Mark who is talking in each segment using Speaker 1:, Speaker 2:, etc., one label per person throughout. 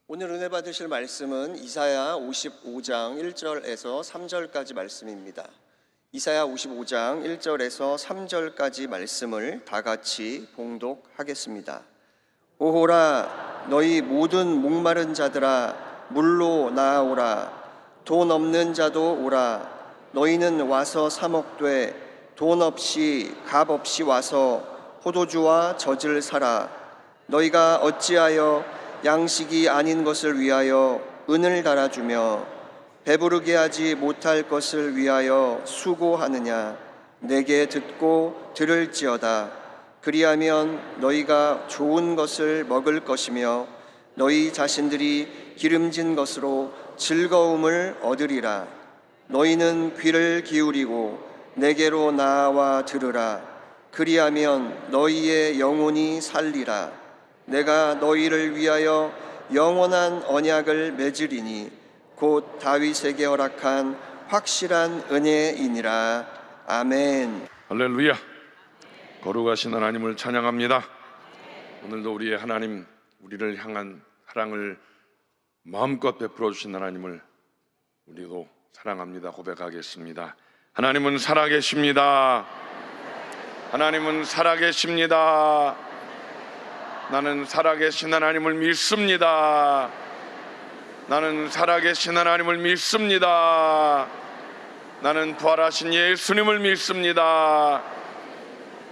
Speaker 1: 오늘 은혜 받으실 말씀은 이사야 55장 1절에서 3절까지 말씀입니다. 이사야 55장 1절에서 3절까지 말씀을 다 같이 봉독하겠습니다. 오호라, 너희 모든 목마른 자들아 물로 나아오라. 돈 없는 자도 오라. 너희는 와서 사 먹되 돈 없이 값 없이 와서 포도주와 젖을 사라. 너희가 어찌하여 양식이 아닌 것을 위하여 은을 달아주며 배부르게 하지 못할 것을 위하여 수고하느냐. 내게 듣고 들을지어다. 그리하면 너희가 좋은 것을 먹을 것이며 너희 자신들이 기름진 것으로 즐거움을 얻으리라. 너희는 귀를 기울이고 내게로 나아와 들으라. 그리하면 너희의 영혼이 살리라. 내가 너희를 위하여 영원한 언약을 맺으리니 곧 다윗에게 허락한 확실한 은혜이니라. 아멘.
Speaker 2: 할렐루야. 거룩하신 하나님을 찬양합니다. 오늘도 우리의 하나님, 우리를 향한 사랑을 마음껏 베풀어 주신 하나님을 우리도 사랑합니다 고백하겠습니다. 하나님은 살아계십니다. 하나님은 살아계십니다. 나는 살아계신 하나님을 믿습니다. 나는 살아계신 하나님을 믿습니다. 나는 부활하신 예수님을 믿습니다.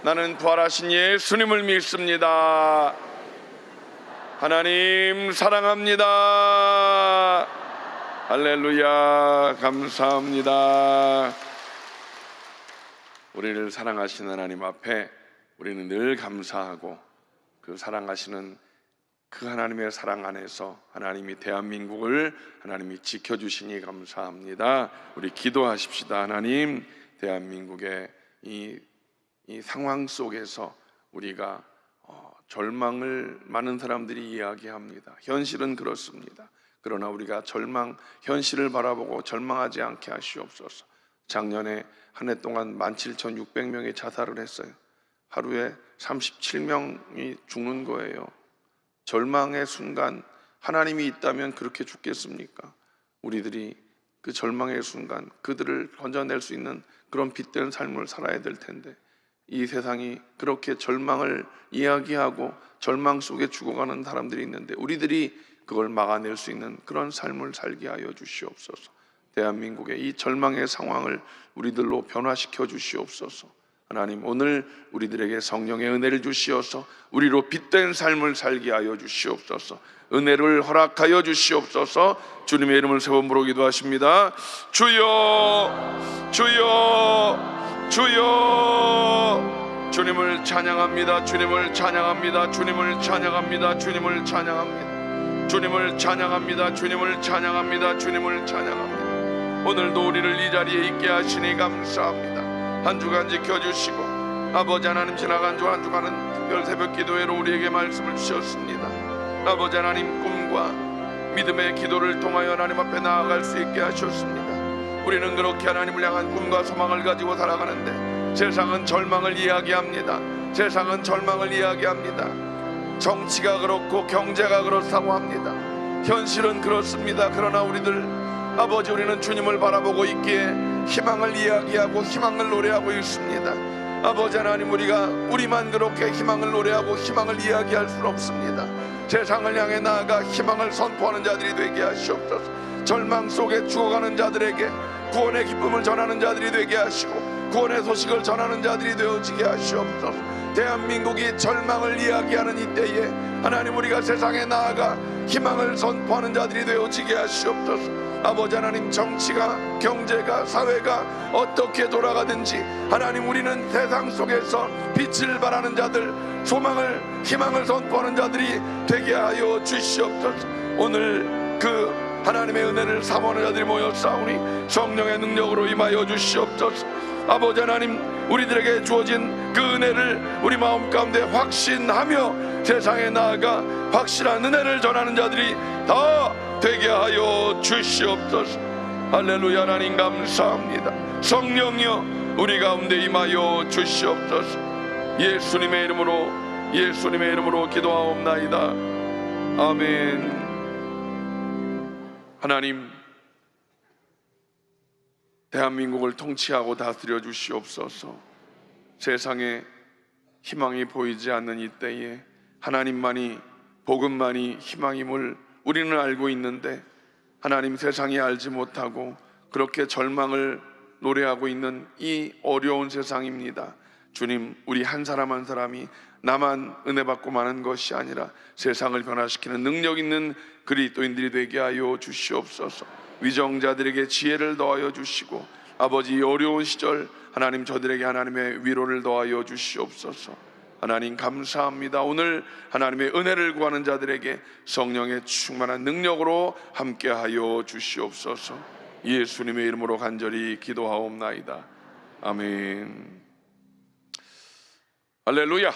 Speaker 2: 나는 부활하신 예수님을 믿습니다. 하나님 사랑합니다. 할렐루야. 감사합니다. 우리를 사랑하신 하나님 앞에 우리는 늘 감사하고 그 사랑하시는 그 하나님의 사랑 안에서 하나님이 대한민국을 하나님이 지켜주시니 감사합니다. 우리 기도하십시다. 하나님, 대한민국의 이 상황 속에서 우리가 절망을 많은 사람들이 이야기합니다. 현실은 그렇습니다. 그러나 우리가 현실을 바라보고 절망하지 않게 하시옵소서. 작년에 한 해 동안 17,600명이 자살을 했어요. 하루에 37명이 죽는 거예요. 절망의 순간, 하나님이 있다면 그렇게 죽겠습니까? 우리들이 그 절망의 순간 그들을 건져낼 수 있는 그런 빛된 삶을 살아야 될 텐데, 이 세상이 그렇게 절망을 이야기하고 절망 속에 죽어가는 사람들이 있는데 우리들이 그걸 막아낼 수 있는 그런 삶을 살게 하여 주시옵소서. 대한민국의 이 절망의 상황을 우리들로 변화시켜 주시옵소서. 하나님, 오늘 우리들에게 성령의 은혜를 주시어서 우리로 빛된 삶을 살게 하여 주시옵소서. 은혜를 허락하여 주시옵소서. 주님의 이름을 세 번 부르 기도하십니다. 주여, 주여, 주여. 주님을 찬양합니다. 주님을 찬양합니다. 주님을 찬양합니다. 주님을 찬양합니다. 주님을 찬양합니다. 주님을 찬양합니다. 주님을 찬양합니다. 오늘도 우리를 이 자리에 있게 하시니 감사합니다. 한 주간 지켜주시고 아버지 하나님, 지나간 주 한 주간은 특별 새벽 기도회로 우리에게 말씀을 주셨습니다. 아버지 하나님, 꿈과 믿음의 기도를 통하여 하나님 앞에 나아갈 수 있게 하셨습니다. 우리는 그렇게 하나님을 향한 꿈과 소망을 가지고 살아가는데 세상은 절망을 이야기합니다. 세상은 절망을 이야기합니다. 정치가 그렇고 경제가 그렇다고 합니다. 현실은 그렇습니다. 그러나 아버지, 우리는 주님을 바라보고 있기에 희망을 이야기하고 희망을 노래하고 있습니다. 아버지 하나님, 우리만 그렇게 희망을 노래하고 희망을 이야기할 수는 없습니다. 세상을 향해 나아가 희망을 선포하는 자들이 되게 하시옵소서. 절망 속에 죽어가는 자들에게 구원의 기쁨을 전하는 자들이 되게 하시고 구원의 소식을 전하는 자들이 되어지게 하시옵소서. 대한민국이 절망을 이야기하는 이때에 하나님, 우리가 세상에 나아가 희망을 선포하는 자들이 되어지게 하시옵소서. 아버지 하나님, 정치가 경제가 사회가 어떻게 돌아가든지 하나님, 우리는 세상 속에서 빛을 발하는 자들, 희망을 선포하는 자들이 되게 하여 주시옵소서. 오늘 그 하나님의 은혜를 사모하는 자들이 모였사오니 성령의 능력으로 임하여 주시옵소서. 아버지 하나님, 우리들에게 주어진 그 은혜를 우리 마음 가운데 확신하며 세상에 나아가 확실한 은혜를 전하는 자들이 다 되게 하여 주시옵소서. 할렐루야. 하나님 감사합니다. 성령여, 우리 가운데 임하여 주시옵소서. 예수님의 이름으로 기도하옵나이다. 아멘. 하나님, 대한민국을 통치하고 다스려 주시옵소서. 세상에 희망이 보이지 않는 이때에 하나님만이, 복음만이 희망임을 우리는 알고 있는데, 하나님, 세상이 알지 못하고 그렇게 절망을 노래하고 있는 이 어려운 세상입니다. 주님, 우리 한 사람 한 사람이 나만 은혜 받고 마는 것이 아니라 세상을 변화시키는 능력 있는 그리스도인들이 되게 하여 주시옵소서. 위정자들에게 지혜를 더하여 주시고, 아버지, 이 어려운 시절 하나님, 저들에게 하나님의 위로를 더하여 주시옵소서. 하나님, 감사합니다. 오늘 하나님의 은혜를 구하는 자들에게 성령의 충만한 능력으로 함께하여 주시옵소서. 예수님의 이름으로 간절히 기도하옵나이다. 아멘. 할렐루야.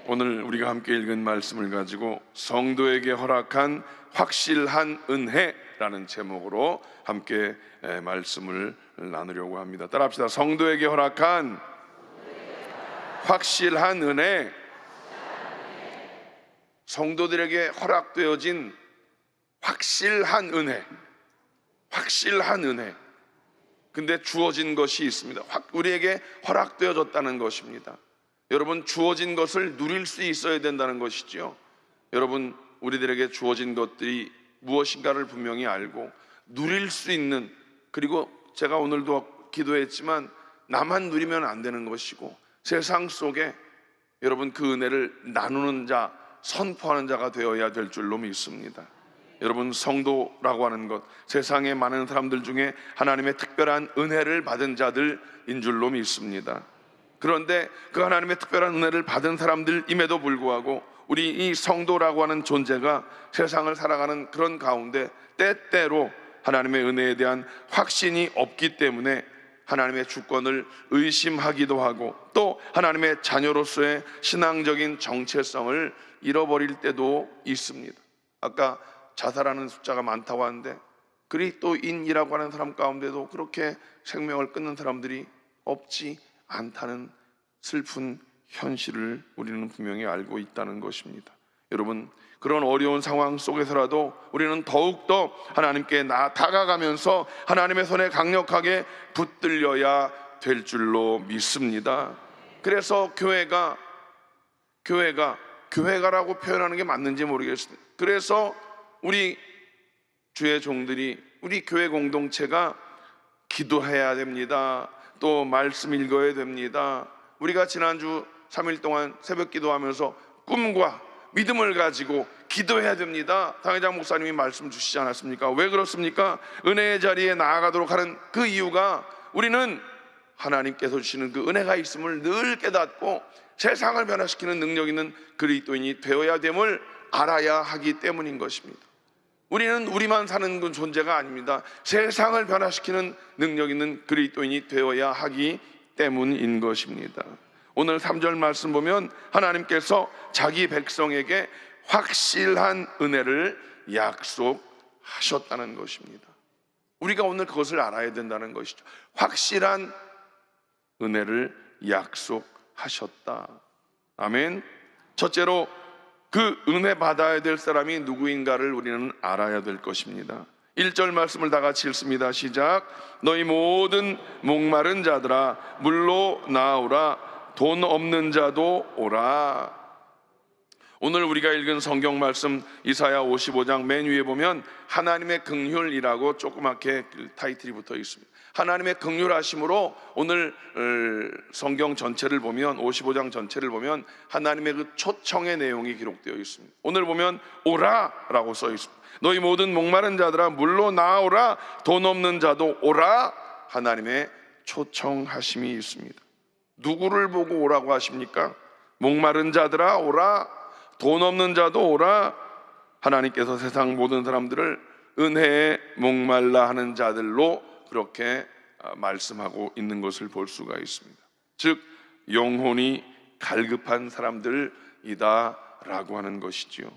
Speaker 2: 오늘 우리가 함께 읽은 말씀을 가지고 성도에게 허락한 확실한 은혜라는 제목으로 함께 말씀을 나누려고 합니다. 따라합시다. 성도에게 허락한 확실한 은혜. 성도들에게 허락되어진 확실한 은혜. 확실한 은혜. 근데 주어진 것이 있습니다. 우리에게 허락되어졌다는 것입니다. 여러분, 주어진 것을 누릴 수 있어야 된다는 것이죠. 여러분, 우리들에게 주어진 것들이 무엇인가를 분명히 알고 누릴 수 있는, 그리고 제가 오늘도 기도했지만 나만 누리면 안 되는 것이고, 세상 속에 여러분 그 은혜를 나누는 자, 선포하는 자가 되어야 될 줄로 믿습니다. 여러분, 성도라고 하는 것, 세상에 많은 사람들 중에 하나님의 특별한 은혜를 받은 자들인 줄로 믿습니다. 그런데 그 하나님의 특별한 은혜를 받은 사람들임에도 불구하고 우리 이 성도라고 하는 존재가 세상을 살아가는 그런 가운데 때때로 하나님의 은혜에 대한 확신이 없기 때문에 하나님의 주권을 의심하기도 하고, 또 하나님의 자녀로서의 신앙적인 정체성을 잃어버릴 때도 있습니다. 아까 자살하는 숫자가 많다고 하는데, 그리스도인이라고 하는 사람 가운데도 그렇게 생명을 끊는 사람들이 없지 않다는 슬픈 현실을 우리는 분명히 알고 있다는 것입니다. 여러분, 그런 어려운 상황 속에서라도 우리는 더욱더 하나님께 다가가면서 하나님의 손에 강력하게 붙들려야 될 줄로 믿습니다. 그래서 교회가라고 표현하는 게 맞는지 모르겠습니다. 그래서 우리 주의 종들이, 우리 교회 공동체가 기도해야 됩니다. 또 말씀 읽어야 됩니다. 우리가 지난주 3일 동안 새벽 기도하면서 꿈과 믿음을 가지고 기도해야 됩니다. 당회장 목사님이 말씀 주시지 않았습니까? 왜 그렇습니까? 은혜의 자리에 나아가도록 하는 그 이유가, 우리는 하나님께서 주시는 그 은혜가 있음을 늘 깨닫고 세상을 변화시키는 능력 있는 그리스도인이 되어야 됨을 알아야 하기 때문인 것입니다. 우리는 우리만 사는 그 존재가 아닙니다. 세상을 변화시키는 능력 있는 그리스도인이 되어야 하기 때문인 것입니다. 오늘 3절 말씀 보면 하나님께서 자기 백성에게 확실한 은혜를 약속하셨다는 것입니다. 우리가 오늘 그것을 알아야 된다는 것이죠. 확실한 은혜를 약속하셨다. 아멘. 첫째로, 그 은혜 받아야 될 사람이 누구인가를 우리는 알아야 될 것입니다. 1절 말씀을 다 같이 읽습니다. 시작. 너희 모든 목마른 자들아 물로 나오라. 돈 없는 자도 오라. 오늘 우리가 읽은 성경 말씀 이사야 55장 맨 위에 보면 하나님의 긍휼이라고 조그맣게 타이틀이 붙어 있습니다. 하나님의 긍휼하심으로 오늘 성경 전체를 보면, 55장 전체를 보면 하나님의 그 초청의 내용이 기록되어 있습니다. 오늘 보면 오라라고 써 있습니다. 너희 모든 목마른 자들아 물로 나오라. 돈 없는 자도 오라. 하나님의 초청하심이 있습니다. 누구를 보고 오라고 하십니까? 목마른 자들아 오라. 돈 없는 자도 오라. 하나님께서 세상 모든 사람들을 은혜에 목말라 하는 자들로 그렇게 말씀하고 있는 것을 볼 수가 있습니다. 즉 영혼이 갈급한 사람들이다 라고 하는 것이지요.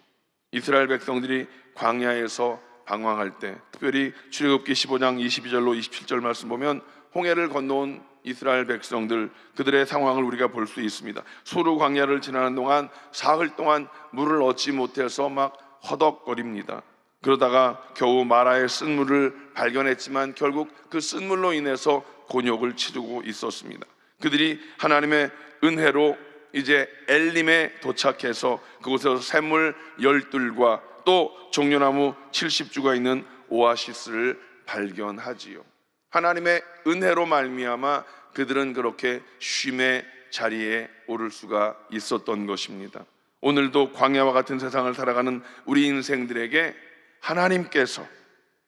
Speaker 2: 이스라엘 백성들이 광야에서 방황할 때, 특별히 출애굽기 15장 22절로 27절 말씀 보면 홍해를 건너온 이스라엘 백성들, 그들의 상황을 우리가 볼 수 있습니다. 수르 광야를 지나는 동안 사흘 동안 물을 얻지 못해서 막 허덕거립니다. 그러다가 겨우 마라의 쓴물을 발견했지만 결국 그 쓴물로 인해서 곤욕을 치르고 있었습니다. 그들이 하나님의 은혜로 이제 엘림에 도착해서 그곳에서 샘물 12과 또 종려나무 70주가 있는 오아시스를 발견하지요. 하나님의 은혜로 말미암아 그들은 그렇게 쉼의 자리에 오를 수가 있었던 것입니다. 오늘도 광야와 같은 세상을 살아가는 우리 인생들에게 하나님께서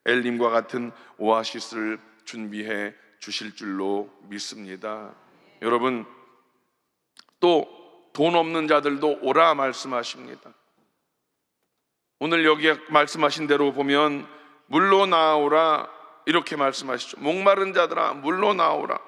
Speaker 2: 엘림과 같은 오아시스를 준비해 주실 줄로 믿습니다. 여러분, 또 돈 없는 자들도 오라 말씀하십니다. 오늘 여기에 말씀하신 대로 보면 물로 나오라 이렇게 말씀하시죠. 목마른 자들아 물로 나오라.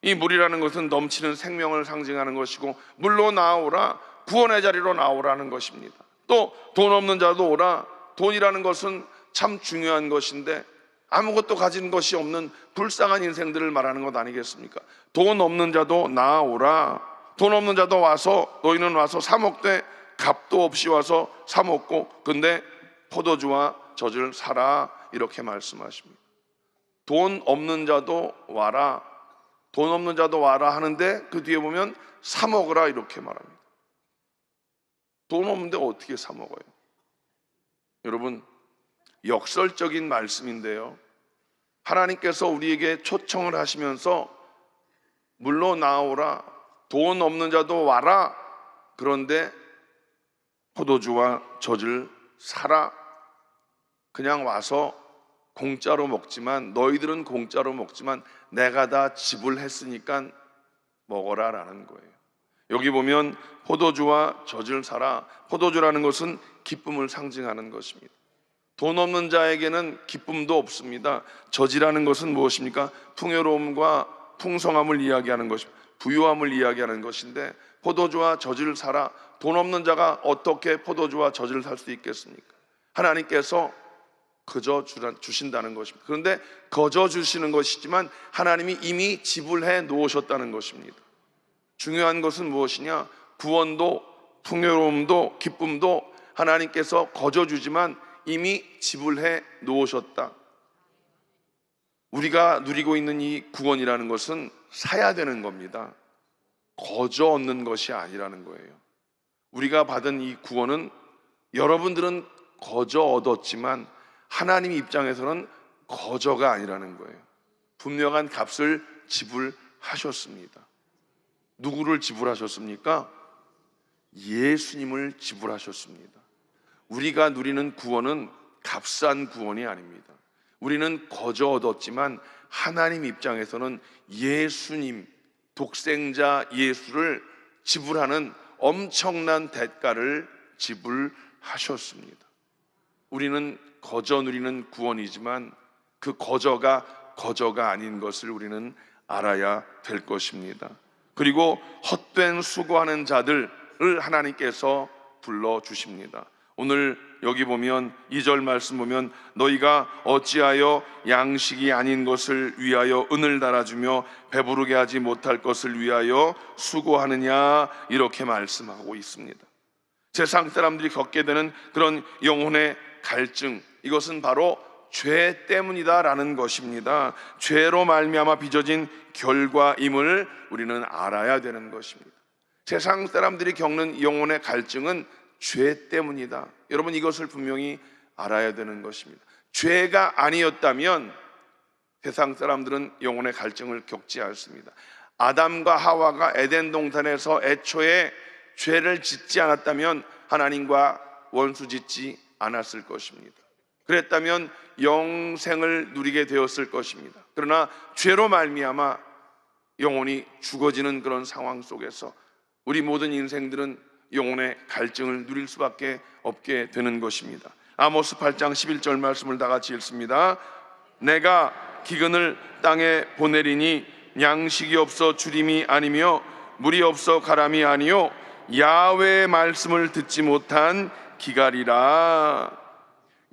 Speaker 2: 이 물이라는 것은 넘치는 생명을 상징하는 것이고, 물로 나오라, 구원의 자리로 나오라는 것입니다. 또 돈 없는 자도 오라. 돈이라는 것은 참 중요한 것인데 아무것도 가진 것이 없는 불쌍한 인생들을 말하는 것 아니겠습니까? 돈 없는 자도 나오라. 돈 없는 자도 와서, 너희는 와서 사 먹되 값도 없이 와서 사 먹고, 근데 포도주와 젖을 사라 이렇게 말씀하십니다. 돈 없는 자도 와라, 돈 없는 자도 와라 하는데 그 뒤에 보면 사 먹으라 이렇게 말합니다. 돈 없는데 어떻게 사 먹어요? 여러분, 역설적인 말씀인데요, 하나님께서 우리에게 초청을 하시면서 물로 나오라, 돈 없는 자도 와라, 그런데 포도주와 젖을 사라. 그냥 와서 공짜로 먹지만, 너희들은 공짜로 먹지만 내가 다 지불했으니까 먹어라 라는 거예요. 여기 보면 포도주와 젖을 사라. 포도주라는 것은 기쁨을 상징하는 것입니다. 돈 없는 자에게는 기쁨도 없습니다. 젖이라는 것은 무엇입니까? 풍요로움과 풍성함을 이야기하는 것입니다. 부유함을 이야기하는 것인데, 포도주와 젖을 사라. 돈 없는 자가 어떻게 포도주와 젖을 살 수 있겠습니까? 하나님께서 거저 주신다는 것입니다. 그런데 거저 주시는 것이지만 하나님이 이미 지불해 놓으셨다는 것입니다. 중요한 것은 무엇이냐? 구원도 풍요로움도 기쁨도 하나님께서 거저 주지만 이미 지불해 놓으셨다. 우리가 누리고 있는 이 구원이라는 것은 사야 되는 겁니다. 거저 얻는 것이 아니라는 거예요. 우리가 받은 이 구원은, 여러분들은 거저 얻었지만 하나님 입장에서는 거저가 아니라는 거예요. 분명한 값을 지불하셨습니다. 누구를 지불하셨습니까? 예수님을 지불하셨습니다. 우리가 누리는 구원은 값싼 구원이 아닙니다. 우리는 거저 얻었지만 하나님 입장에서는 예수님, 독생자 예수를 지불하는 엄청난 대가를 지불하셨습니다. 우리는 거저 누리는 구원이지만 그 거저가 아닌 것을 우리는 알아야 될 것입니다. 그리고 헛된 수고하는 자들을 하나님께서 불러주십니다. 오늘 여기 보면 2절 말씀 보면, 너희가 어찌하여 양식이 아닌 것을 위하여 은을 달아주며 배부르게 하지 못할 것을 위하여 수고하느냐, 이렇게 말씀하고 있습니다. 세상 사람들이 겪게 되는 그런 영혼의 갈증, 이것은 바로 죄 때문이다라는 것입니다. 죄로 말미암아 빚어진 결과임을 우리는 알아야 되는 것입니다. 세상 사람들이 겪는 영혼의 갈증은 죄 때문이다. 여러분, 이것을 분명히 알아야 되는 것입니다. 죄가 아니었다면 세상 사람들은 영혼의 갈증을 겪지 않습니다. 아담과 하와가 에덴 동산에서 애초에 죄를 짓지 않았다면 하나님과 원수 짓지 않았을 것입니다. 그랬다면 영생을 누리게 되었을 것입니다. 그러나 죄로 말미암아 영혼이 죽어지는 그런 상황 속에서 우리 모든 인생들은 영혼의 갈증을 누릴 수밖에 없게 되는 것입니다. 아모스 8장 11절 말씀을 다 같이 읽습니다. 내가 기근을 땅에 보내리니 양식이 없어 주림이 아니며 물이 없어 가람이 아니요 야훼의 말씀을 듣지 못한 기갈이라.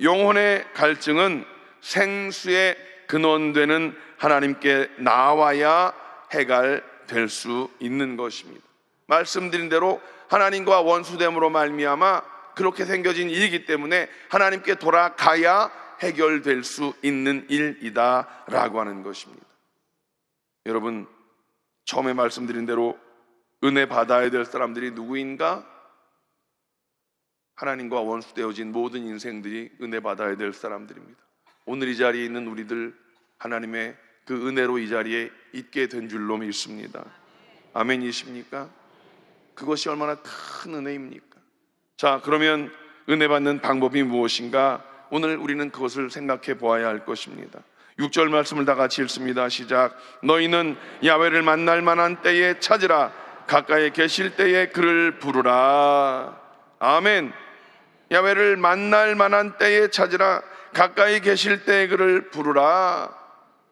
Speaker 2: 영혼의 갈증은 생수의 근원되는 하나님께 나와야 해갈될 수 있는 것입니다. 말씀드린 대로 하나님과 원수됨으로 말미암아 그렇게 생겨진 일이기 때문에 하나님께 돌아가야 해결될 수 있는 일이다 라고 하는 것입니다. 여러분, 처음에 말씀드린 대로 은혜 받아야 될 사람들이 누구인가? 하나님과 원수되어진 모든 인생들이 은혜 받아야 될 사람들입니다. 오늘 이 자리에 있는 우리들, 하나님의 그 은혜로 이 자리에 있게 된 줄로 믿습니다. 아멘이십니까? 그것이 얼마나 큰 은혜입니까? 자, 그러면 은혜 받는 방법이 무엇인가? 오늘 우리는 그것을 생각해 보아야 할 것입니다. 6절 말씀을 다 같이 읽습니다. 시작. 너희는 야훼를 만날 만한 때에 찾으라. 가까이 계실 때에 그를 부르라. 아멘. 야훼를 만날 만한 때에 찾으라. 가까이 계실 때에 그를 부르라.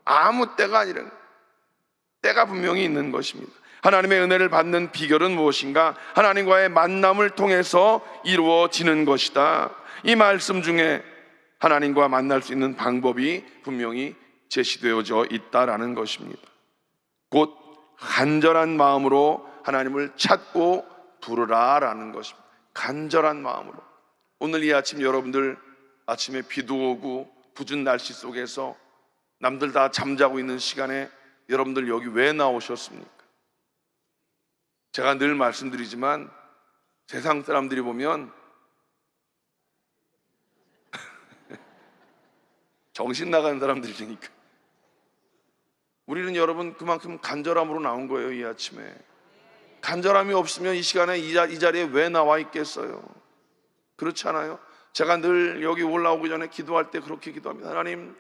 Speaker 2: 아무 때가 아니라 때가 분명히 있는 것입니다. 하나님의 은혜를 받는 비결은 무엇인가? 하나님과의 만남을 통해서 이루어지는 것이다. 이 말씀 중에 하나님과 만날 수 있는 방법이 분명히 제시되어져 있다라는 것입니다. 곧 간절한 마음으로 하나님을 찾고 부르라라는 것입니다. 간절한 마음으로. 오늘 이 아침 여러분들 아침에 비도 오고 궂은 날씨 속에서 남들 다 잠자고 있는 시간에 여러분들 여기 왜 나오셨습니까? 제가 늘 말씀드리지만 세상 사람들이 보면 정신 나가는 사람들이니까 우리는 여러분 그만큼 간절함으로 나온 거예요. 이 아침에 간절함이 없으면 이 시간에 이 자리에 왜 나와 있겠어요? 그렇지 않아요? 제가 늘 여기 올라오기 전에 기도할 때 그렇게 기도합니다. 하나님,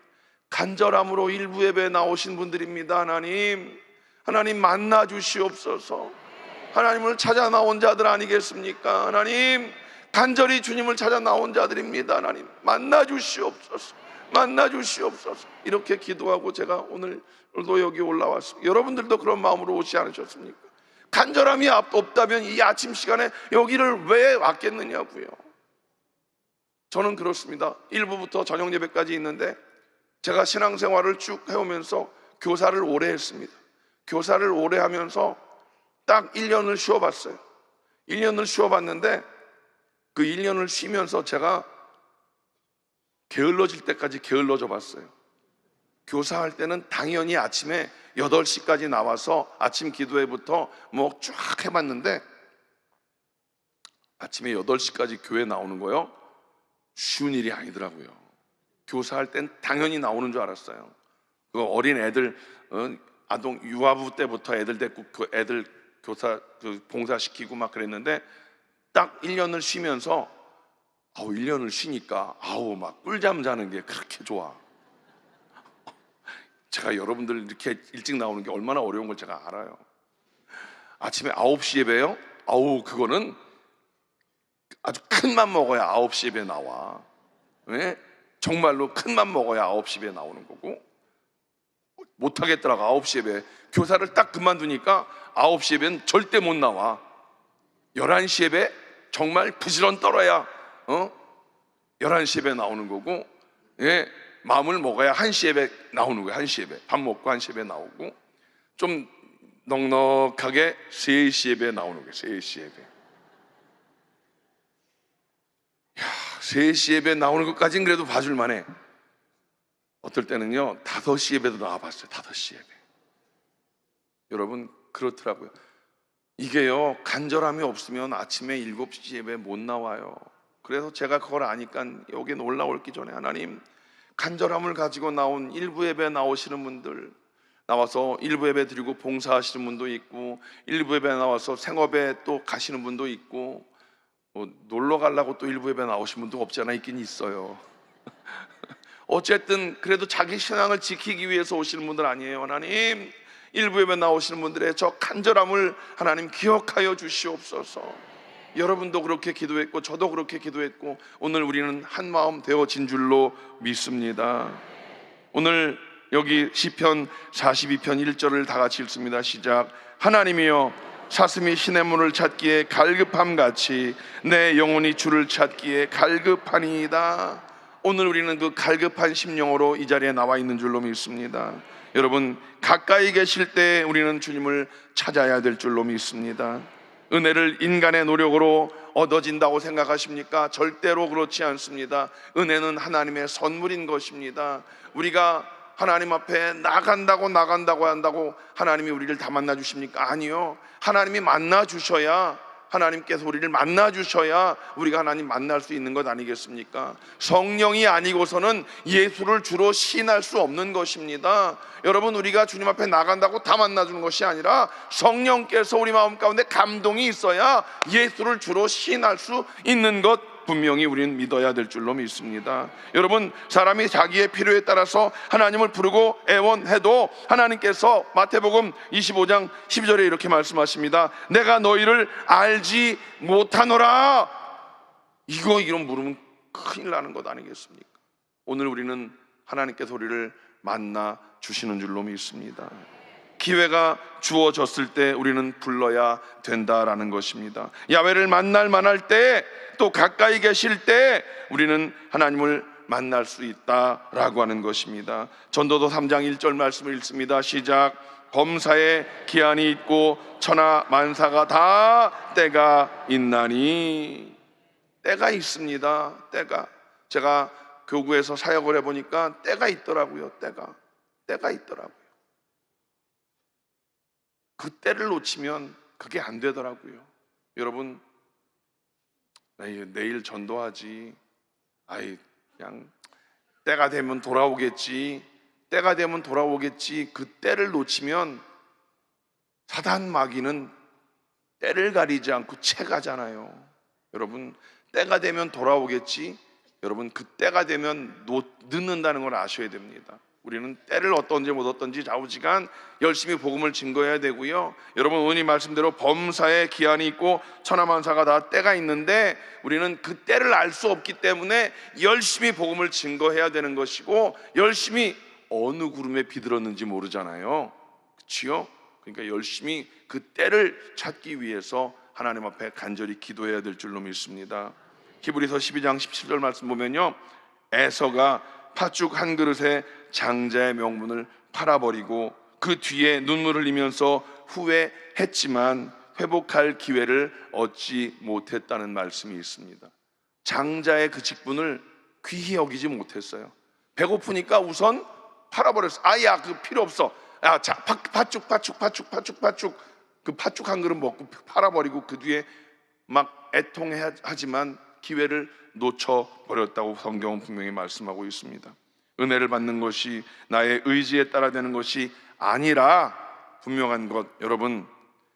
Speaker 2: 간절함으로 일부 예배에 나오신 분들입니다. 하나님 만나 주시옵소서. 하나님을 찾아 나온 자들 아니겠습니까? 하나님, 간절히 주님을 찾아 나온 자들입니다. 하나님, 만나 주시옵소서. 만나 주시옵소서. 이렇게 기도하고 제가 오늘도 여기 올라왔습니다. 여러분들도 그런 마음으로 오지 않으셨습니까? 간절함이 없다면 이 아침 시간에 여기를 왜 왔겠느냐고요. 저는 그렇습니다. 1부부터 저녁 예배까지 있는데 제가 신앙생활을 쭉 해오면서 교사를 오래 했습니다. 교사를 오래 하면서 딱 1년을 쉬어봤어요. 1년을 쉬어봤는데 그 1년을 쉬면서 제가 게을러질 때까지 게을러져 봤어요. 교사할 때는 당연히 아침에 8시까지 나와서 아침 기도회부터 뭐 쫙 해봤는데 아침에 8시까지 교회 나오는 거요? 쉬운 일이 아니더라고요. 교사할 땐 당연히 나오는 줄 알았어요. 그 어린 애들 아동 유아부 때부터 애들 데리고 그 애들 교사 봉사시키고 막 그랬는데 딱 1년을 쉬면서 1년을 쉬니까 막 꿀잠 자는 게 그렇게 좋아. 제가 여러분들 이렇게 일찍 나오는 게 얼마나 어려운 걸 제가 알아요. 아침에 9시 예배요? 그거는 아주 큰 맘 먹어야 9시 예배 나와. 왜? 정말로 큰 맘 먹어야 9시 예배 나오는 거고, 못하겠더라고. 9시 예배 교사를 딱 그만두니까 9시 예배는 절대 못 나와. 11시 예배 정말 부지런 떨어야 11시 예배 나오는 거고, 마음을 먹어야 1시 예배 나오는 거예요. 1시 예배 밥 먹고 1시 예배 나오고, 좀 넉넉하게 3시 예배 나오는 거예요. 3시 예배. 3시 예배 나오는 것까지는 그래도 봐줄 만해. 어떨 때는요 5시 예배도 나와봤어요. 5시 예배. 여러분 그렇더라고요. 이게요 간절함이 없으면 아침에 7시 예배 못 나와요. 그래서 제가 그걸 아니까 여기 올라오기 전에 하나님, 간절함을 가지고 나온 일부 예배 나오시는 분들, 나와서 일부 예배 드리고 봉사하시는 분도 있고, 일부 예배 나와서 생업에 또 가시는 분도 있고, 놀러 가려고 또 일부 예배 나오신 분도 없지 않아 있긴 있어요. 어쨌든 그래도 자기 신앙을 지키기 위해서 오시는 분들 아니에요. 하나님, 일부 예배 나오시는 분들의 저 간절함을 하나님 기억하여 주시옵소서. 여러분도 그렇게 기도했고 저도 그렇게 기도했고 오늘 우리는 한 마음 되어진 줄로 믿습니다. 오늘 여기 시편 42편 1절을 다 같이 읽습니다. 시작. 하나님이여, 사슴이 신의 문을 찾기에 갈급함같이 내 영혼이 주를 찾기에 갈급하니이다. 오늘 우리는 그 갈급한 심령으로 이 자리에 나와 있는 줄로 믿습니다. 여러분, 가까이 계실 때 우리는 주님을 찾아야 될 줄로 믿습니다. 은혜를 인간의 노력으로 얻어진다고 생각하십니까? 절대로 그렇지 않습니다. 은혜는 하나님의 선물인 것입니다. 우리가 하나님 앞에 나간다고 한다고 하나님이 우리를 다 만나 주십니까? 아니요. 하나님이 만나 주셔야, 하나님께서 우리를 만나 주셔야 우리가 하나님 만날 수 있는 것 아니겠습니까? 성령이 아니고서는 예수를 주로 시인할 수 없는 것입니다. 여러분, 우리가 주님 앞에 나간다고 다 만나주는 것이 아니라 성령께서 우리 마음 가운데 감동이 있어야 예수를 주로 시인할 수 있는 것, 분명히 우리는 믿어야 될 줄로 믿습니다. 여러분, 사람이 자기의 필요에 따라서 하나님을 부르고 애원해도 하나님께서 마태복음 25장 12절에 이렇게 말씀하십니다. 내가 너희를 알지 못하노라. 이런 물으면 큰일 나는 것 아니겠습니까? 오늘 우리는 하나님께서 우리를 만나 주시는 줄로 믿습니다. 기회가 주어졌을 때 우리는 불러야 된다라는 것입니다. 야훼를 만날 때, 또 가까이 계실 때 우리는 하나님을 만날 수 있다라고 하는 것입니다. 전도서 3장 1절 말씀을 읽습니다. 시작. 범사에 기한이 있고 천하 만사가 다 때가 있나니. 때가 있습니다. 때가. 제가 교구에서 사역을 해보니까 때가 있더라고요. 때가 있더라고요. 그 때를 놓치면 그게 안 되더라고요. 여러분, 내일 전도하지, 그냥 때가 되면 돌아오겠지, 그 때를 놓치면 사단 마귀는 때를 가리지 않고 채가잖아요. 여러분, 때가 되면 돌아오겠지, 여러분, 그 때가 되면 늦는다는 걸 아셔야 됩니다. 우리는 때를 얻든지 못 얻든지 좌우지간 열심히 복음을 증거해야 되고요. 여러분, 오늘 말씀대로 범사에 기한이 있고 천하만사가 다 때가 있는데 우리는 그 때를 알 수 없기 때문에 열심히 복음을 증거해야 되는 것이고, 열심히 어느 구름에 비들었는지 모르잖아요. 그렇지요? 그러니까 열심히 그 때를 찾기 위해서 하나님 앞에 간절히 기도해야 될 줄로 믿습니다. 히브리서 12장 17절 말씀 보면요, 에서가 팥죽 한 그릇에 장자의 명분을 팔아버리고 그 뒤에 눈물을 흘리면서 후회했지만 회복할 기회를 얻지 못했다는 말씀이 있습니다. 장자의 그 직분을 귀히 여기지 못했어요. 배고프니까 우선 팔아버렸어. 아야, 그 필요 없어. 팥죽 그 팥죽 한 그릇 먹고 팔아버리고 그 뒤에 막 애통하지만 기회를 놓쳐버렸다고 성경은 분명히 말씀하고 있습니다. 은혜를 받는 것이 나의 의지에 따라 되는 것이 아니라 분명한 것, 여러분,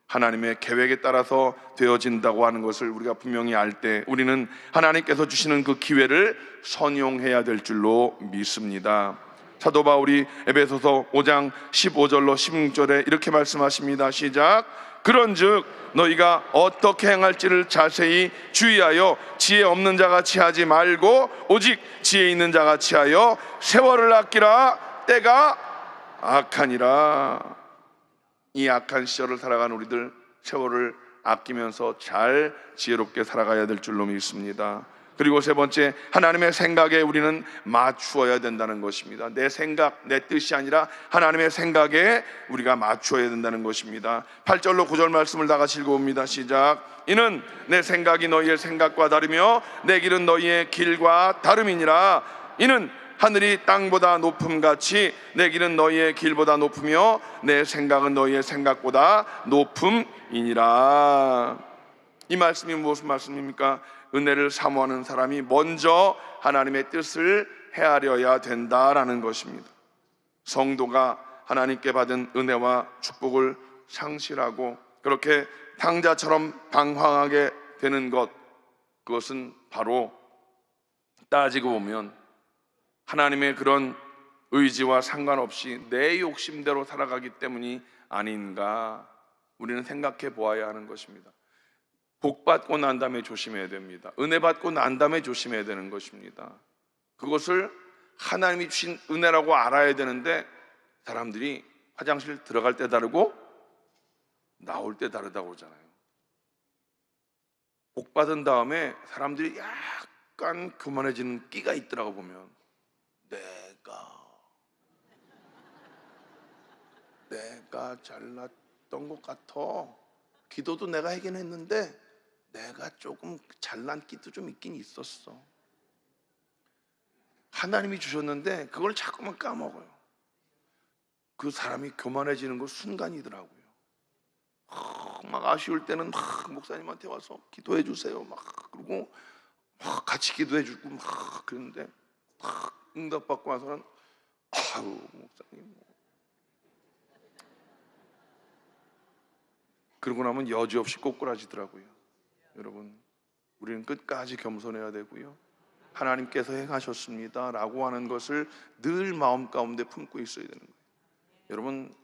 Speaker 2: 하나님의 계획에 따라서 되어진다고 하는 것을 우리가 분명히 알 때 우리는 하나님께서 주시는 그 기회를 선용해야 될 줄로 믿습니다. 사도 바울이 에베소서 5장 15절로 16절에 이렇게 말씀하십니다. 시작. 그런즉 너희가 어떻게 행할지를 자세히 주의하여 지혜 없는 자같이 하지 말고 오직 지혜 있는 자같이 하여 세월을 아끼라. 때가 악하니라. 이 악한 시절을 살아가는 우리들, 세월을 아끼면서 잘 지혜롭게 살아가야 될 줄로 믿습니다. 그리고 세 번째, 하나님의 생각에 우리는 맞추어야 된다는 것입니다. 내 생각, 내 뜻이 아니라 하나님의 생각에 우리가 맞추어야 된다는 것입니다. 8절로 9절 말씀을 다 같이 읽어봅니다. 시작. 이는 내 생각이 너희의 생각과 다르며 내 길은 너희의 길과 다름이니라. 이는 하늘이 땅보다 높음같이 내 길은 너희의 길보다 높으며 내 생각은 너희의 생각보다 높음이니라. 이 말씀이 무슨 말씀입니까? 은혜를 사모하는 사람이 먼저 하나님의 뜻을 헤아려야 된다라는 것입니다. 성도가 하나님께 받은 은혜와 축복을 상실하고 그렇게 탕자처럼 방황하게 되는 것, 그것은 바로 따지고 보면 하나님의 그런 의지와 상관없이 내 욕심대로 살아가기 때문이 아닌가, 우리는 생각해 보아야 하는 것입니다. 복 받고 난 다음에 조심해야 됩니다. 은혜 받고 난 다음에 조심해야 되는 것입니다. 그것을 하나님이 주신 은혜라고 알아야 되는데 사람들이 화장실 들어갈 때 다르고 나올 때 다르다고 그러잖아요. 복 받은 다음에 사람들이 약간 교만해지는 끼가 있더라고. 보면 내가 잘났던 것 같아, 기도도 내가 하긴 했는데 내가 조금 잘난 끼도 좀 있긴 있었어. 하나님이 주셨는데 그걸 자꾸만 까먹어요. 그 사람이 교만해지는 거 순간이더라고요. 막 아쉬울 때는 막 목사님한테 와서 기도해 주세요. 그러고 막 같이 기도해 주고 막 그러는데 막 응답받고 와서는 아유 목사님. 그러고 나면 여지없이 꼬꾸라지더라고요. 여러분, 우리는 끝까지 겸손해야 되고요. 하나님께서 행하셨습니다 라고 하는 것을 늘 마음 가운데 품고 있어야 되는 거예요. 여러분,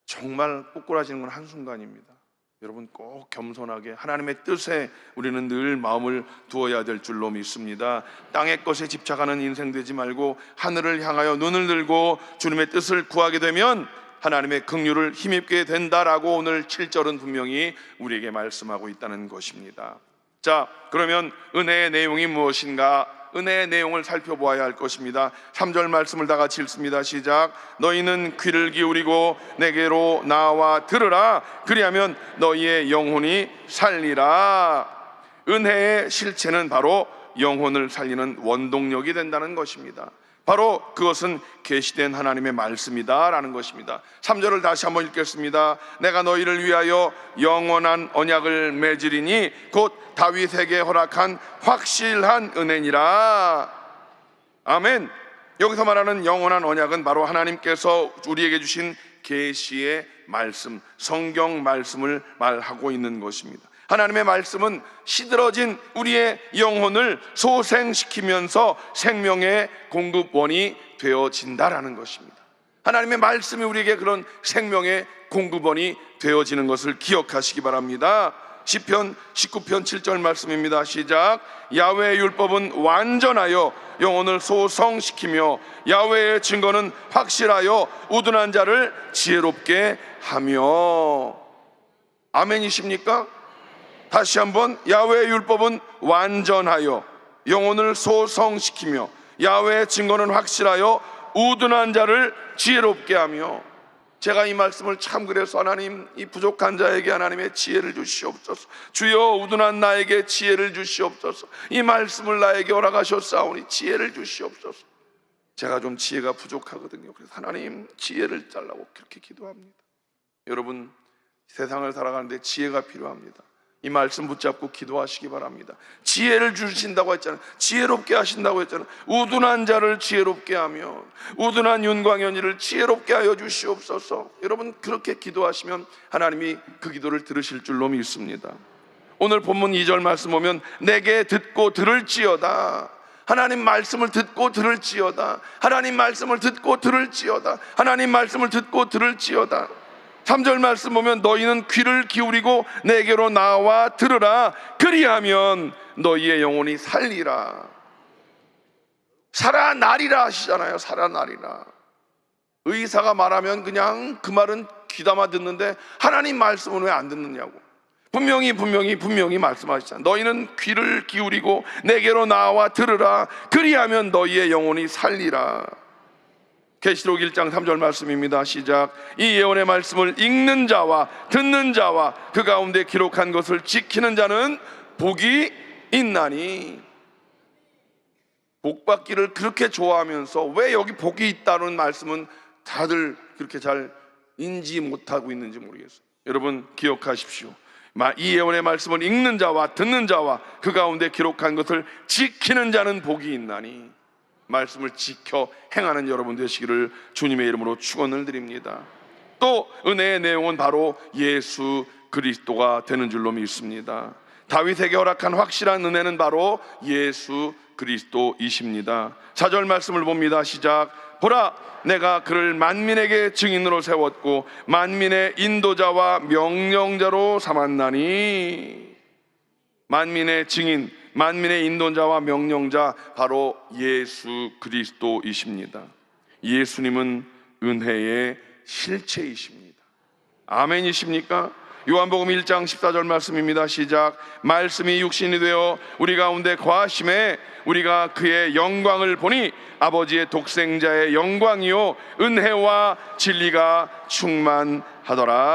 Speaker 2: 정말 꼬꾸라지는 건 한순간입니다. 여러분 꼭 겸손하게 하나님의 뜻에 우리는 늘 마음을 두어야 될 줄로 믿습니다. 땅의 것에 집착하는 인생 되지 말고 하늘을 향하여 눈을 들고 주님의 뜻을 구하게 되면 하나님의 긍휼을 힘입게 된다라고 오늘 7절은 분명히 우리에게 말씀하고 있다는 것입니다. 자, 그러면 은혜의 내용이 무엇인가? 은혜의 내용을 살펴보아야 할 것입니다. 3절 말씀을 다 같이 읽습니다. 시작. 너희는 귀를 기울이고 내게로 나와 들으라. 그리하면 너희의 영혼이 살리라. 은혜의 실체는 바로 영혼을 살리는 원동력이 된다는 것입니다. 바로 그것은 계시된 하나님의 말씀이다 라는 것입니다. 3절을 다시 한번 읽겠습니다. 내가 너희를 위하여 영원한 언약을 맺으리니 곧 다윗에게 허락한 확실한 은혜니라. 아멘. 여기서 말하는 영원한 언약은 바로 하나님께서 우리에게 주신 계시의 말씀, 성경 말씀을 말하고 있는 것입니다. 하나님의 말씀은 시들어진 우리의 영혼을 소생시키면서 생명의 공급원이 되어진다라는 것입니다. 하나님의 말씀이 우리에게 그런 생명의 공급원이 되어지는 것을 기억하시기 바랍니다. 시편 19편 7절 말씀입니다. 시작. 야훼의 율법은 완전하여 영혼을 소성시키며 야훼의 증거는 확실하여 우둔한 자를 지혜롭게 하며. 아멘이십니까? 다시 한번, 야훼의 율법은 완전하여 영혼을 소성시키며 야훼의 증거는 확실하여 우둔한 자를 지혜롭게 하며. 제가 이 말씀을 참 그래서 하나님, 이 부족한 자에게 하나님의 지혜를 주시옵소서. 주여 우둔한 나에게 지혜를 주시옵소서. 이 말씀을 나에게 허락하셨사오니 지혜를 주시옵소서. 제가 좀 지혜가 부족하거든요. 그래서 하나님 지혜를 달라고 그렇게 기도합니다. 여러분, 세상을 살아가는데 지혜가 필요합니다. 이 말씀 붙잡고 기도하시기 바랍니다. 지혜를 주신다고 했잖아요. 지혜롭게 하신다고 했잖아요. 우둔한 자를 지혜롭게 하며 우둔한 윤광현이를 지혜롭게 하여 주시옵소서. 여러분, 그렇게 기도하시면 하나님이 그 기도를 들으실 줄로 믿습니다. 오늘 본문 2절 말씀 보면 내게 듣고 들을지어다. 하나님 말씀을 듣고 들을지어다. 하나님 말씀을 듣고 들을지어다. 하나님 말씀을 듣고 들을지어다. 3절 말씀 보면 너희는 귀를 기울이고 내게로 나와 들으라. 그리하면 너희의 영혼이 살리라. 살아나리라 하시잖아요. 살아나리라. 의사가 말하면 그냥 그 말은 귀담아 듣는데 하나님 말씀은 왜 안 듣느냐고. 분명히 말씀하시잖아요. 너희는 귀를 기울이고 내게로 나와 들으라. 그리하면 너희의 영혼이 살리라. 계시록 1장 3절 말씀입니다. 시작. 이 예언의 말씀을 읽는 자와 듣는 자와 그 가운데 기록한 것을 지키는 자는 복이 있나니. 복 받기를 그렇게 좋아하면서 왜 여기 복이 있다는 말씀은 다들 그렇게 잘 인지 못하고 있는지 모르겠어요. 여러분 기억하십시오. 이 예언의 말씀을 읽는 자와 듣는 자와 그 가운데 기록한 것을 지키는 자는 복이 있나니. 말씀을 지켜 행하는 여러분 되시기를 주님의 이름으로 축원을 드립니다. 또 은혜의 내용은 바로 예수 그리스도가 되는 줄로 믿습니다. 다윗에게 허락한 확실한 은혜는 바로 예수 그리스도이십니다. 4절 말씀을 봅니다. 시작. 보라, 내가 그를 만민에게 증인으로 세웠고 만민의 인도자와 명령자로 삼았나니. 만민의 증인, 만민의 인도자와 명령자, 바로 예수 그리스도이십니다. 예수님은 은혜의 실체이십니다. 아멘이십니까? 요한복음 1장 14절 말씀입니다. 시작. 말씀이 육신이 되어 우리 가운데 거하심에 우리가 그의 영광을 보니 아버지의 독생자의 영광이요 은혜와 진리가 충만하더라.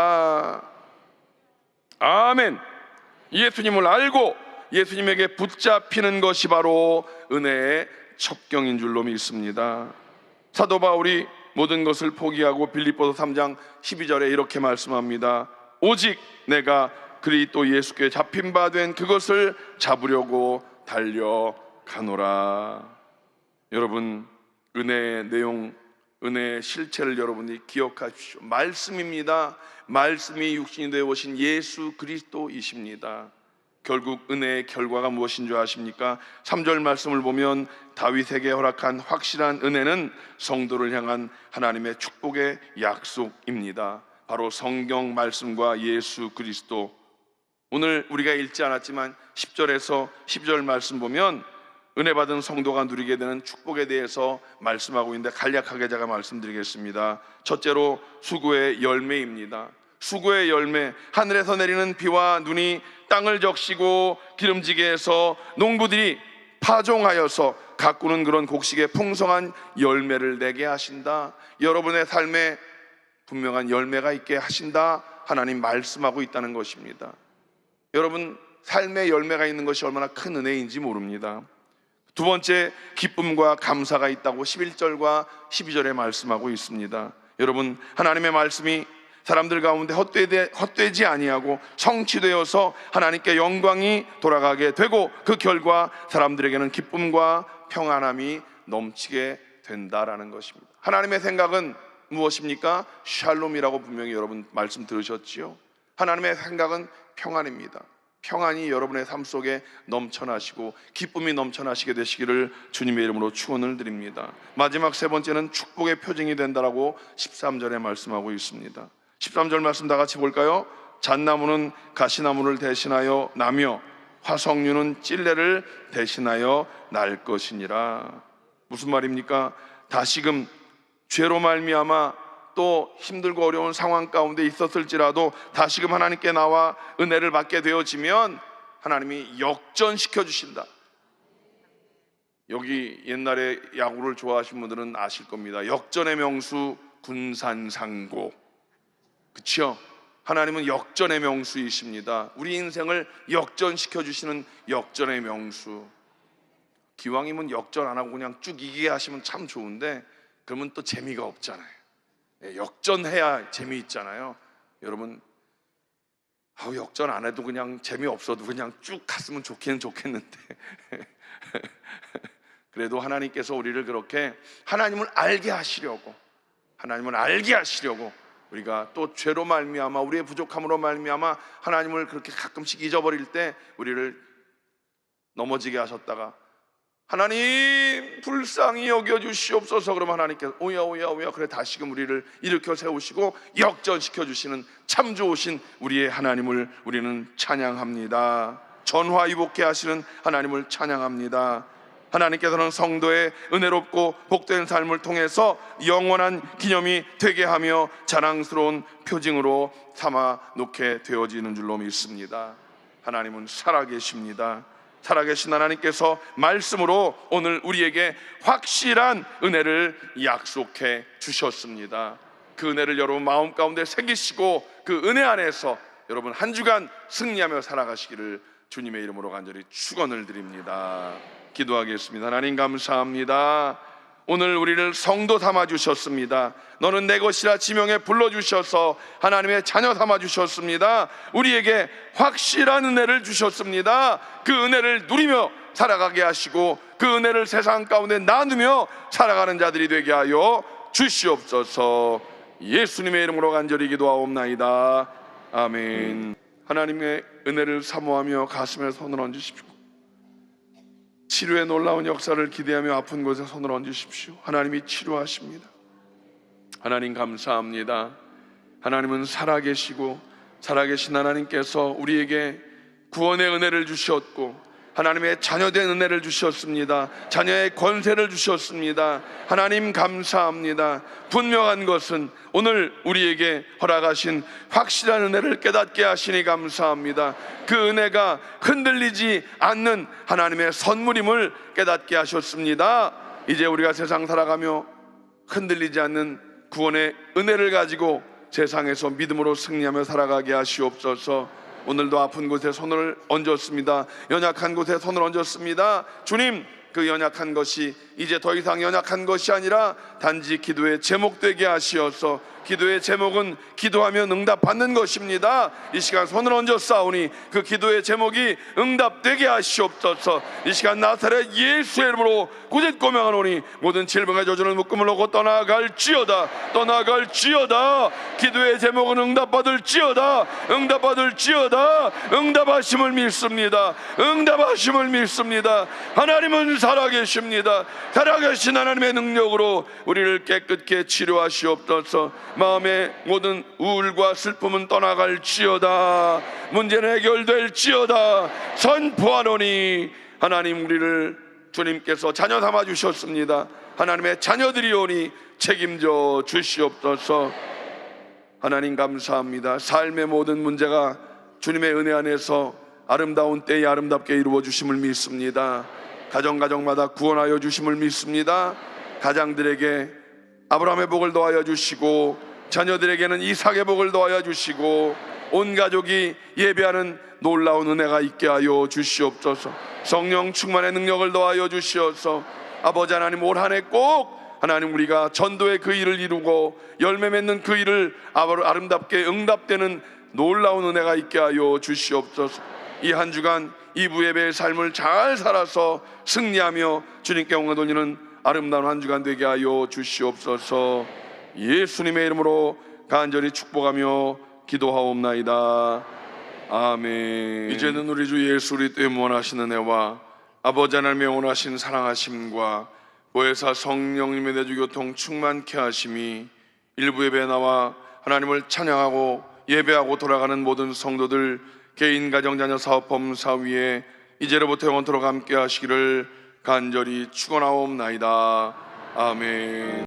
Speaker 2: 아멘. 예수님을 알고 예수님에게 붙잡히는 것이 바로 은혜의 첩경인 줄로 믿습니다. 사도 바울이 모든 것을 포기하고 빌립보서 3장 12절에 이렇게 말씀합니다. 오직 내가 그리스도 예수께 잡힌 바 된 그것을 잡으려고 달려가노라. 여러분, 은혜의 내용, 은혜의 실체를 여러분이 기억하십시오. 말씀입니다. 말씀이 육신이 되어 오신 예수 그리스도이십니다. 결국 은혜의 결과가 무엇인 줄 아십니까? 3절 말씀을 보면 다윗에게 허락한 확실한 은혜는 성도를 향한 하나님의 축복의 약속입니다. 바로 성경 말씀과 예수 그리스도. 오늘 우리가 읽지 않았지만 10절에서 12절 말씀 보면 은혜 받은 성도가 누리게 되는 축복에 대해서 말씀하고 있는데 간략하게 제가 말씀드리겠습니다. 첫째로 수고의 열매입니다. 수고의 열매, 하늘에서 내리는 비와 눈이 땅을 적시고 기름지게 해서 농부들이 파종하여서 가꾸는 그런 곡식의 풍성한 열매를 내게 하신다. 여러분의 삶에 분명한 열매가 있게 하신다. 하나님 말씀하고 있다는 것입니다. 여러분, 삶의 열매가 있는 것이 얼마나 큰 은혜인지 모릅니다. 두 번째, 기쁨과 감사가 있다고 11절과 12절에 말씀하고 있습니다. 여러분, 하나님의 말씀이 사람들 가운데 헛되지 아니하고 성취되어서 하나님께 영광이 돌아가게 되고 그 결과 사람들에게는 기쁨과 평안함이 넘치게 된다라는 것입니다. 하나님의 생각은 무엇입니까? 샬롬이라고 분명히 여러분 말씀 들으셨지요? 하나님의 생각은 평안입니다. 평안이 여러분의 삶 속에 넘쳐나시고 기쁨이 넘쳐나시게 되시기를 주님의 이름으로 축원을 드립니다. 마지막 세 번째는 축복의 표징이 된다라고 13절에 말씀하고 있습니다. 13절 말씀 다 같이 볼까요? 잣나무는 가시나무를 대신하여 나며 화석류는 찔레를 대신하여 날 것이니라. 무슨 말입니까? 다시금 죄로 말미암아 또 힘들고 어려운 상황 가운데 있었을지라도 다시금 하나님께 나와 은혜를 받게 되어지면 하나님이 역전시켜 주신다. 여기 옛날에 야구를 좋아하시는 분들은 아실 겁니다. 역전의 명수 군산상고. 그렇죠? 하나님은 역전의 명수이십니다. 우리 인생을 역전시켜 주시는 역전의 명수. 기왕이면 역전 안 하고 그냥 쭉 이기게 하시면 참 좋은데 그러면 또 재미가 없잖아요. 역전해야 재미있잖아요. 여러분, 역전 안 해도 그냥 재미없어도 그냥 쭉 갔으면 좋기는 좋겠는데 그래도 하나님께서 우리를 그렇게 하나님을 알게 하시려고 우리가 또 죄로 말미암아 우리의 부족함으로 말미암아 하나님을 그렇게 가끔씩 잊어버릴 때 우리를 넘어지게 하셨다가 하나님 불쌍히 여겨주시옵소서 그러면 하나님께서 오야 그래 다시금 우리를 일으켜 세우시고 역전시켜 주시는 참 좋으신 우리의 하나님을 우리는 찬양합니다. 전화위복케 하시는 하나님을 찬양합니다. 하나님께서는 성도의 은혜롭고 복된 삶을 통해서 영원한 기념이 되게 하며 자랑스러운 표징으로 삼아 놓게 되어지는 줄로 믿습니다. 하나님은 살아계십니다. 살아계신 하나님께서 말씀으로 오늘 우리에게 확실한 은혜를 약속해 주셨습니다. 그 은혜를 여러분 마음 가운데 새기시고 그 은혜 안에서 여러분 한 주간 승리하며 살아가시기를 주님의 이름으로 간절히 축원을 드립니다. 기도하겠습니다. 하나님 감사합니다. 오늘 우리를 성도 삼아 주셨습니다. 너는 내 것이라 지명에 불러주셔서 하나님의 자녀 삼아 주셨습니다. 우리에게 확실한 은혜를 주셨습니다. 그 은혜를 누리며 살아가게 하시고 그 은혜를 세상 가운데 나누며 살아가는 자들이 되게 하여 주시옵소서. 예수님의 이름으로 간절히 기도하옵나이다. 아멘. 하나님의 은혜를 사모하며 가슴에 손을 얹으십시오. 치료의 놀라운 역사를 기대하며 아픈 곳에 손을 얹으십시오. 하나님이 치료하십니다. 하나님 감사합니다. 하나님은 살아계시고 살아계신 하나님께서 우리에게 구원의 은혜를 주셨고 하나님의 자녀된 은혜를 주셨습니다. 자녀의 권세를 주셨습니다. 하나님 감사합니다. 분명한 것은 오늘 우리에게 허락하신 확실한 은혜를 깨닫게 하시니 감사합니다. 그 은혜가 흔들리지 않는 하나님의 선물임을 깨닫게 하셨습니다. 이제 우리가 세상 살아가며 흔들리지 않는 구원의 은혜를 가지고 세상에서 믿음으로 승리하며 살아가게 하시옵소서. 오늘도 아픈 곳에 손을 얹었습니다. 연약한 곳에 손을 얹었습니다. 주님, 그 연약한 것이 이제 더 이상 연약한 것이 아니라 단지 기도의 제목 되게 하시어서, 기도의 제목은 기도하면 응답받는 것입니다. 이 시간 손을 얹어 싸우니 그 기도의 제목이 응답되게 하시옵소서. 이 시간 나사렛 예수의 이름으로 구짓 고명하노니 모든 질병의 저주는 묶음을 놓고 떠나갈지어다. 떠나갈지어다. 기도의 제목은 응답받을지어다. 응답받을지어다. 응답하심을 믿습니다. 응답하심을 믿습니다. 하나님은 살아계십니다. 살아계신 하나님의 능력으로 우리를 깨끗게 치료하시옵소서. 마음의 모든 우울과 슬픔은 떠나갈지어다. 문제는 해결될지어다. 선포하노니 하나님, 우리를 주님께서 자녀 삼아 주셨습니다. 하나님의 자녀들이오니 책임져 주시옵소서. 하나님 감사합니다. 삶의 모든 문제가 주님의 은혜 안에서 아름다운 때에 아름답게 이루어 주심을 믿습니다. 가정마다 구원하여 주심을 믿습니다. 가장들에게 아브라함의 복을 더하여 주시고, 자녀들에게는 이삭의 복을 더하여 주시고, 온 가족이 예배하는 놀라운 은혜가 있게 하여 주시옵소서. 성령 충만의 능력을 더하여 주시어서 아버지 하나님, 올 한 해 꼭 하나님 우리가 전도의 그 일을 이루고 열매 맺는 그 일을 아름답게 응답되는 놀라운 은혜가 있게 하여 주시옵소서. 이 한 주간 이부 예배의 삶을 잘 살아서 승리하며 주님께 영광 돌리는 아름다운 한 주간 되게 하여 주시옵소서. 예수님의 이름으로 간절히 축복하며 기도하옵나이다. 아멘. 이제는 우리 주 예수 그리스도의 원하시는 은혜와 아버지 하나님의 원하신 사랑하심과 보혜사 성령님의 내주교통 충만케 하심이 일부 예배에 나와 하나님을 찬양하고 예배하고 돌아가는 모든 성도들 개인, 가정, 자녀, 사업, 범사 위에 이제로부터 영원토록 함께 하시기를 간절히 축원하옵나이다. 아멘.